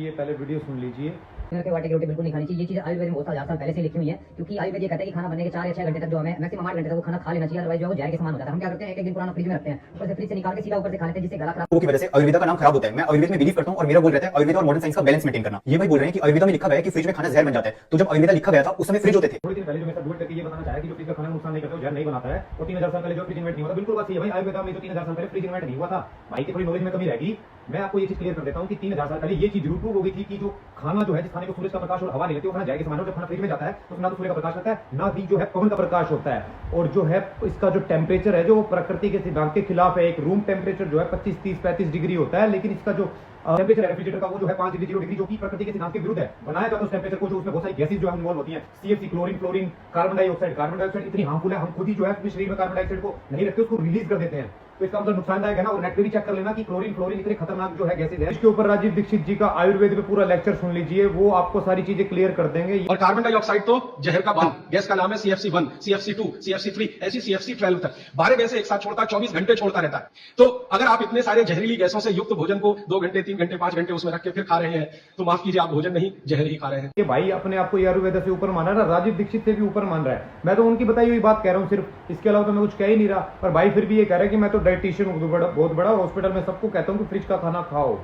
ये पहले वीडियो सुन लीजिए। के आटे की रोटी बिल्कुल नहीं खानी चाहिए। ये चीज आयुर्वेद में बहुत साल पहले से लिखी हुई है, क्योंकि आयुर्वेद ये कहता है कि खाना बनने के 4 या 6 घंटे तक जो हमें मैक्सिमम 8 घंटे तक वो खाना खा लेना चाहिए, अदरवाइज जो है वो जहर के समान हो जाता है। हम क्या करते हैं, एक दिन पुराना फ्रिज में रखते हैं, ऊपर से फ्रिज से निकाल के सीधा ऊपर से खा लेते हैं, जिससे गला खराब की वजह से आयुर्वेदा का नाम खराब होता है। मैं आयुर्वेद में बिलीव करता हूं और मेरा गोल रहता है आयुर्वेद और मॉडर्न साइंस का बैलेंस मेंटेन करना। ये भाई बोल रहे हैं कि आयुर्वेदा में लिखा गया है कि फ्रिज में खाना जहर बन जाता है, तो जब आयुर्वेदा लिखा गया था उस समय फ्रिज होते थे। थोड़ी देर पहले जो मैं करके ये बताना चाहा कि जो फ्रिज का खाना नुकसान नहीं करता, जहर नहीं बनाता है, और 3000 साल पहले जो फ्रिज इन्वेंट नहीं हुआ था, बिल्कुल बात सही है भाई। आयुर्वेदा में जो 3000 साल पहले फ्रिज इन्वेंट नहीं हुआ था, भाई की थोड़ी नॉलेज में कमी रहेगी। मैं आपको ये चीज क्लियर कर देता हूं कि 3000 साल पहले ये चीज जरूर प्रूव हो गई थी कि जो खाना जो है, जिस खाने को सूरज का प्रकाश और हवा नहीं लेती, वो खाना जहर के समान है। जब खाना फ्रिज में जाता है तो ना तो सूर्य का प्रकाश लगता है, ना भी जो है पवन का प्रकाश होता है, और जो है इसका जो टेम्परेचर है, जो वो प्रकृति के सिद्धांत के खिलाफ है। एक रूम टेम्परेचर जो है 25, 30, 35 डिग्री होता है, लेकिन इसका जो टेम्परेचर है रेफ्रिजरेटर का वो जो है 5 डिग्री 0 डिग्री, जो कि प्रकृति के सिद्धांत के विरुद्ध है। बनाया जाता है उस टेम्परेचर को जो उसमें बहुत सारी गैसेस जो है इन्वॉल्व होती हैं, CFC, chlorine, fluorine, carbon dioxide. Carbon dioxide इतनी हार्मफुल है, हम खुद ही जो है अपने शरीर में कार्बन डाइऑक्साइड को नहीं रखते, उसको रिलीज कर देते हैं, तो इसका मतलब नुकसानदायक है ना। और नेट पे भी चेक कर लेना कि क्लोरीन, फ्लोरीन इतने खतरनाक जो है गैसेज है। इसके ऊपर राजीव दीक्षित जी का आयुर्वेद पे पूरा लेक्चर सुन लीजिए, वो आपको सारी चीजें क्लियर कर देंगे। और कार्बन डाइऑक्साइड तो जहर का बाप, गैस का नाम है CFC1, CFC2, CFC3, ऐसी CFC12 तक 12 गैसें एक साथ छोड़ता, 24 घंटे छोड़ता रहता है। तो अगर आप इतने सारे जहरीली गैसों से युक्त भोजन को 2 घंटे, 3 घंटे, 5 घंटे उसमें रख के फिर खा रहे हैं, तो माफ कीजिए, आप भोजन नहीं जहर ही खा रहे हैं। ये भाई अपने आप को आयुर्वेद से ऊपर मान रहा है ना, राजीव दीक्षित से भी ऊपर मान रहा है। मैं तो उनकी बताई हुई बात कह रहा हूँ सिर्फ, इसके अलावा तो मैं कुछ कह ही नहीं रहा। पर भाई फिर भी ये कह रहा है कि मैं तो डाइटिशियन हूँ बहुत बड़ा, हॉस्पिटल में सबको कहता हूँ कि फ्रिज का खाना खाओ।